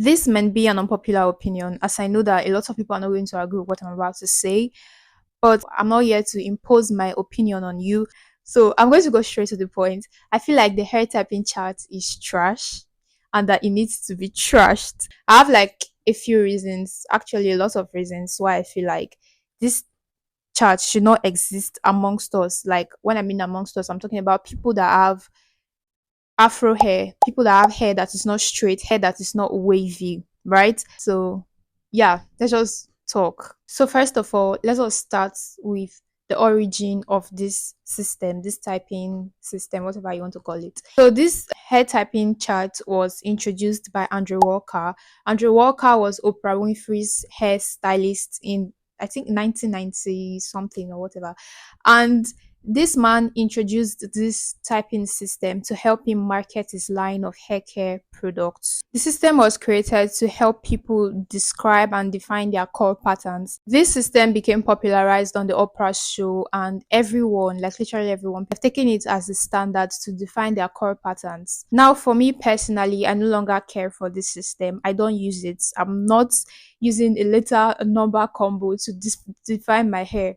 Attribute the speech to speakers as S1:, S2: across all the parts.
S1: This may be an unpopular opinion, as I know that a lot of people are not going to agree with what I'm about to say, but I'm not here to impose my opinion on you. So I'm going to go straight to the point. I feel like the hair typing chart is trash and that it needs to be trashed. I have like a few reasons, actually, a lot of reasons why I feel like this chart should not exist amongst us. Like, when I mean amongst us, I'm talking about people that have afro hair, people that have hair that is not straight, hair that is not wavy, right? So, yeah, let's just talk. So, first of all, let us start with the origin of this system, this typing system, whatever you want to call it. So, this hair typing chart was introduced by Andrew Walker. Andrew Walker was Oprah Winfrey's hair stylist in, I think, 1990 something or whatever. And this man introduced this typing system to help him market his line of hair care products. The system was created to help people describe and define their curl patterns. This system became popularized on the Oprah show, and everyone, like literally everyone, have taken it as a standard to define their curl patterns. Now, for me personally, I no longer care for this system. I don't use it. I'm not using a letter a number combo to define my hair,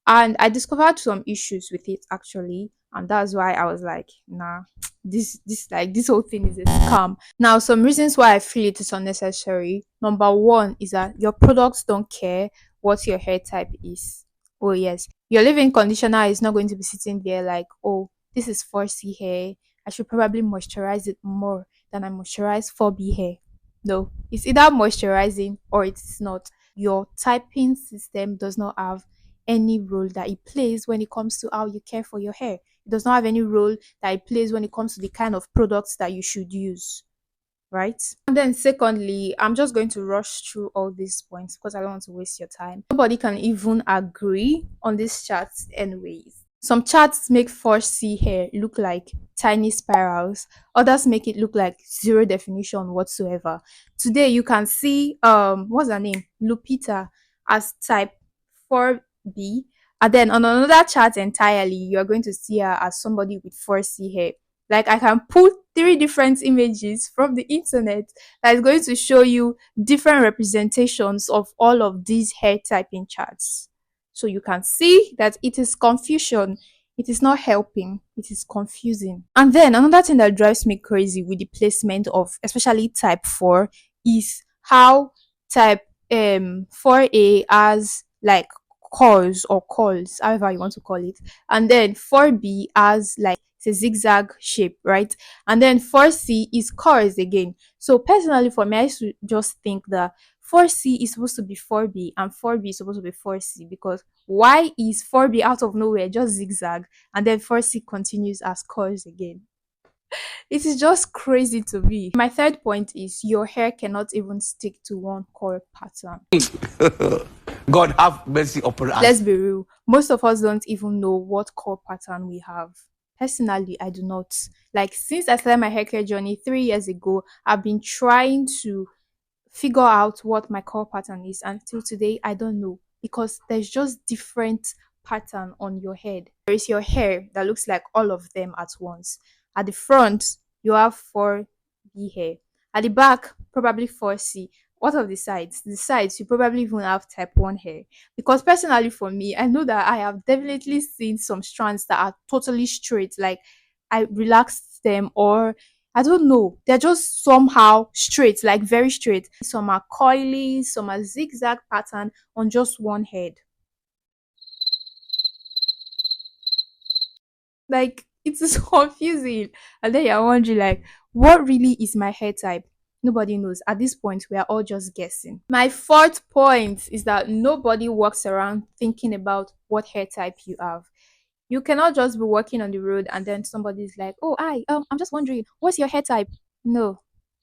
S1: and I discovered some issues with it actually, and that's why I was like, nah, this whole thing is a scam. Now, some reasons why I feel it is unnecessary. Number one is that your products don't care what your hair type is. Oh yes, your leave-in conditioner is not going to be sitting there like, oh, this is 4C hair, I should probably moisturize it more than I moisturize 4B hair. No, it's either moisturizing or it's not. Your typing system does not have any role that it plays when it comes to how you care for your hair. It does not have any role that it plays when it comes to the kind of products that you should use, right? And then secondly, I'm just going to rush through all these points because I don't want to waste your time. Nobody can even agree on these charts anyways. Some charts make 4C hair look like tiny spirals. Others make it look like zero definition whatsoever. Today you can see what's her name? Lupita as type 4B. And then on another chart entirely, you're going to see her as somebody with 4C hair. Like, I can put three different images from the internet that is going to show you different representations of all of these hair typing charts. So you can see that it is confusion. It is not helping. It is confusing. And then another thing that drives me crazy with the placement of especially type 4 is how type 4A has like curls or calls, however you want to call it. And then 4B has like it's a zigzag shape, right? And then 4C is curves again. So personally for me, I used to just think that 4C is supposed to be 4B and 4B is supposed to be 4C, because why is 4B out of nowhere just zigzag and then 4C continues as curves again? It is just crazy to me. My third point is your hair cannot even stick to one curl pattern.
S2: God have mercy upon
S1: Let's
S2: us.
S1: be real, most of us don't even know what curl pattern we have. Personally, I do not. Like, since I started my hair care journey 3 years ago, I've been trying to figure out what my curl pattern is. Until today, I don't know, because there's just different pattern on your head. There is your hair that looks like all of them at once. At the front, you have 4B hair. At the back, probably 4C. What of the sides? The sides, you probably even have type 1 hair. Because personally for me, I know that I have definitely seen some strands that are totally straight. Like, I relaxed them, or I don't know. They're just somehow straight, like very straight. Some are coily, some are zigzag pattern on just one head. Like, it is confusing. And then you're wondering, like, what really is my hair type? Nobody knows. At this point, we are all just guessing. My fourth point is that nobody walks around thinking about what hair type you have. You cannot just be walking on the road and then somebody's like, "Oh, I'm just wondering, what's your hair type?" No,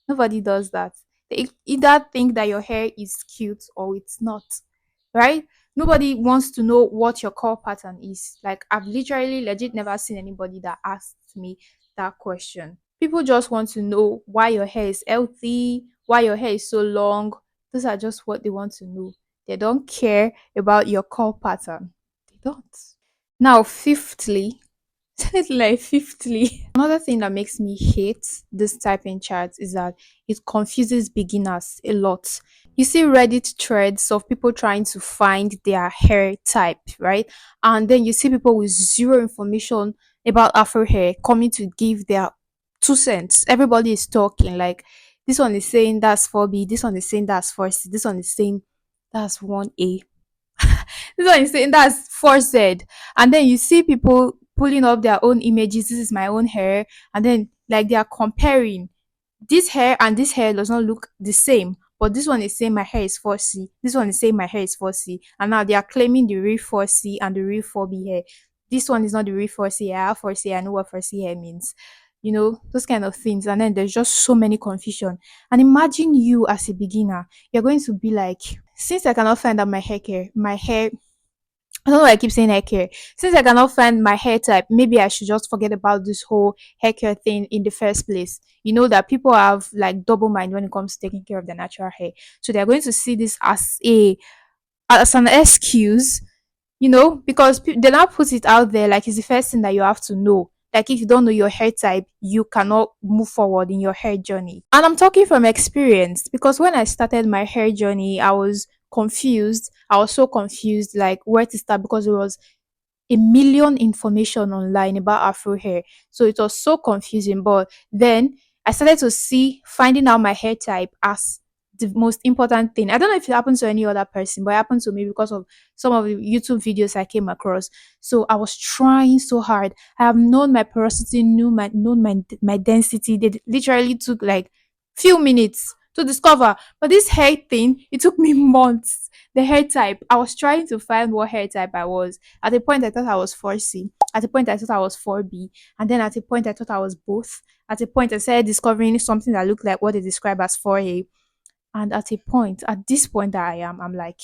S1: nobody does that. They either think that your hair is cute or it's not, right? Nobody wants to know what your curl pattern is. Like, I've literally legit never seen anybody that asked me that question. People just want to know why your hair is healthy, why your hair is so long. Those are just what they want to know. They don't care about your curl pattern. They don't. Now, fifthly, like fifthly, another thing that makes me hate this typing charts is that it confuses beginners a lot. You see Reddit threads of people trying to find their hair type, right? And then you see people with zero information about Afro hair coming to give their 2 cents. Everybody is talking like this one is saying that's 4B, this one is saying that's 4C, this one is saying that's 1A. This one is saying that's 4Z. And then you see people pulling up their own images. This is my own hair. And then like they are comparing this hair and this hair does not look the same. But this one is saying my hair is 4C. This one is saying my hair is 4C. And now they are claiming the real 4C and the real 4B hair. This one is not the real 4C hair. I have 4C. I know what 4C hair means. You know, those kind of things. And then there's just so many confusion. And imagine you as a beginner, you're going to be like, since I cannot find out my hair, I don't know why I keep saying hair care. Since I cannot find my hair type, maybe I should just forget about this whole hair care thing in the first place. You know that people have like double mind when it comes to taking care of their natural hair. So they're going to see this as an excuse, you know, because they now put it out there like it's the first thing that you have to know. Like if you don't know your hair type, you cannot move forward in your hair journey. And I'm talking from experience because when I started my hair journey, I was confused. I was so confused, like where to start because it was a million information online about Afro hair. So it was so confusing. But then I started to see finding out my hair type as the most important thing. I don't know if it happened to any other person, but it happened to me because of some of the YouTube videos I came across. So I was trying so hard. I have known my porosity, known my density. They literally took like few minutes to discover. But this hair thing, it took me months. The hair type, I was trying to find what hair type I was. At a point, I thought I was 4C. At a point, I thought I was 4B. And then at a point, I thought I was both. At a point, I started discovering something that looked like what they describe as 4A. And at a point, at this point that I am, I'm like,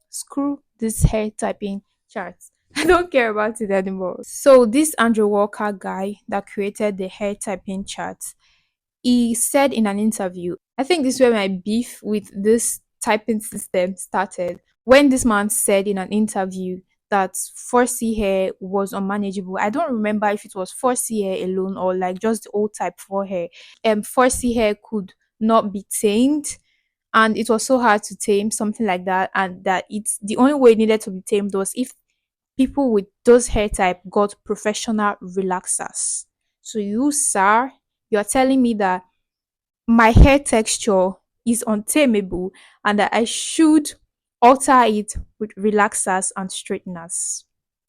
S1: screw this hair typing chart. I don't care about it anymore. So this Andrew Walker guy that created the hair typing chart, he said in an interview, I think this is where my beef with this typing system started. When this man said in an interview that 4C hair was unmanageable, I don't remember if it was 4C hair alone or like just the old type 4 hair. 4C hair could not be tamed and it was so hard to tame something like that, and that it's the only way it needed to be tamed was if people with those hair type got professional relaxers. So you, sir, you're telling me that my hair texture is untamable and that I should alter it with relaxers and straighteners.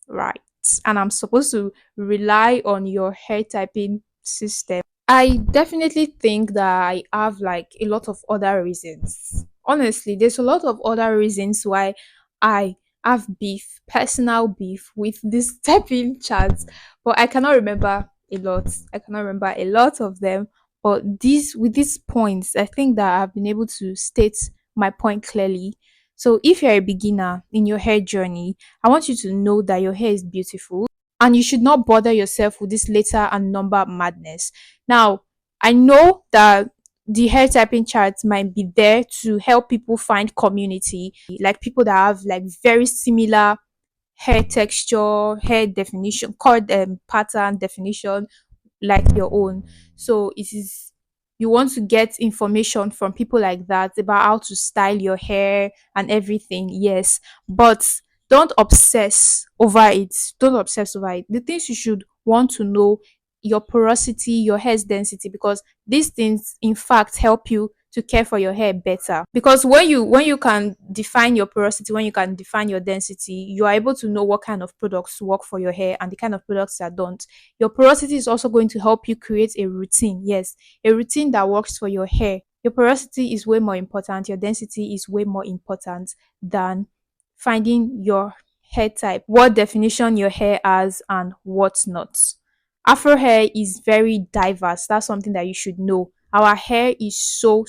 S1: Right. And I'm supposed to rely on your hair typing system. I definitely think that I have like a lot of other reasons. Honestly, there's a lot of other reasons why I have beef, personal beef with this typing chats, but I cannot remember a lot. I cannot remember a lot of them. But these with these points, I think that I've been able to state my point clearly. So if you're a beginner in your hair journey, I want you to know that your hair is beautiful and you should not bother yourself with this letter and number madness. Now, I know that the hair typing charts might be there to help people find community, like people that have like very similar hair texture, hair definition, cord pattern definition like your own. So it is you want to get information from people like that about how to style your hair and everything. Yes, but don't obsess over it. Don't obsess over it. The things you should want to know, your porosity, your hair's density, because these things in fact help you to care for your hair better. Because when you can define your porosity, when you can define your density, you are able to know what kind of products work for your hair and the kind of products that don't. Your porosity is also going to help you create a routine. Yes, a routine that works for your hair. Your porosity is way more important. Your density is way more important than finding your hair type, what definition your hair has, and what not. Afro hair is very diverse. That's something that you should know. Our hair is so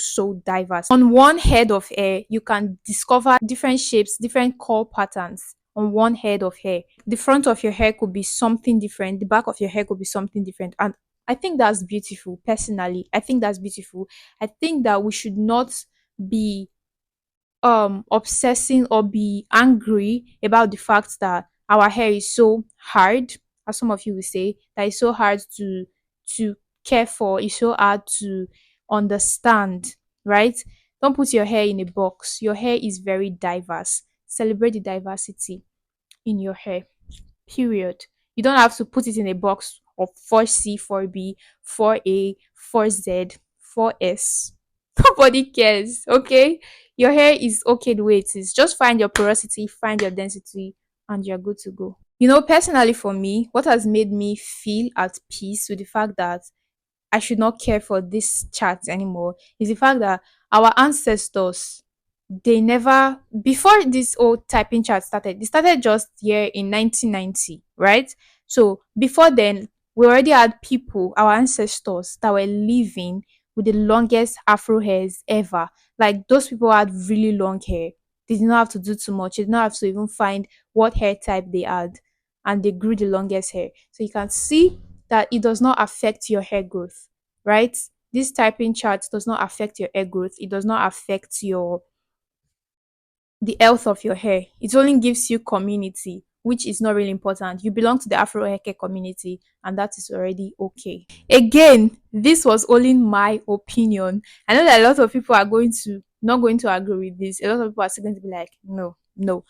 S1: diverse. On one head of hair, you can discover different shapes, different curl patterns on one head of hair. The front of your hair could be something different, the back of your hair could be something different. And I think that's beautiful, personally. I think that's beautiful. I think that we should not be obsessing or be angry about the fact that our hair is so hard as some of you will say, that is so hard to care for, it's so hard to understand, right? Don't put your hair in a box. Your hair is very diverse. Celebrate the diversity in your hair. Period. You don't have to put it in a box of 4C, 4B, 4A, 4Z, 4S. Nobody cares, okay? Your hair is okay the way it is. Just find your porosity, find your density, and you're good to go. Personally for me, what has made me feel at peace with the fact that I should not care for this chart anymore is the fact that our ancestors, they never, before this old typing chart started, they started just here in 1990, right? So before then, we already had people, our ancestors, that were living with the longest afro hairs ever. Like those people had really long hair. They did not have to do too much. They did not have to even find what hair type they had, and they grew the longest hair. So you can see that it does not affect your hair growth, right? This typing chart does not affect your hair growth. It does not affect your the health of your hair. It only gives you community, which is not really important. You belong to the Afro hair care community, and that is already okay. Again, this was only my opinion. I know that a lot of people are going to not going to agree with this. A lot of people are still going to be like, no, no,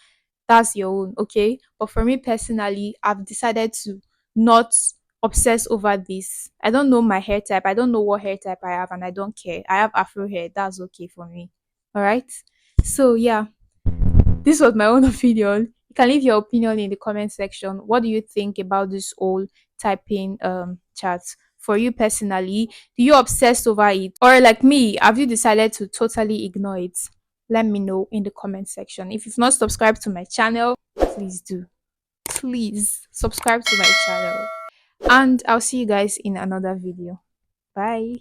S1: that's your own, okay? But for me personally, I've decided to not obsess over this. I don't know my hair type. I don't know what hair type I have, and I don't care. I have Afro hair. That's okay for me. All right. So yeah, this was my own opinion. You can leave your opinion in the comment section. What do you think about this whole typing chat? For you personally, do you obsess over it? Or like me, have you decided to totally ignore it? Let me know in the comment section. If you've not subscribed to my channel, please do. Please subscribe to my channel. And I'll see you guys in another video. Bye.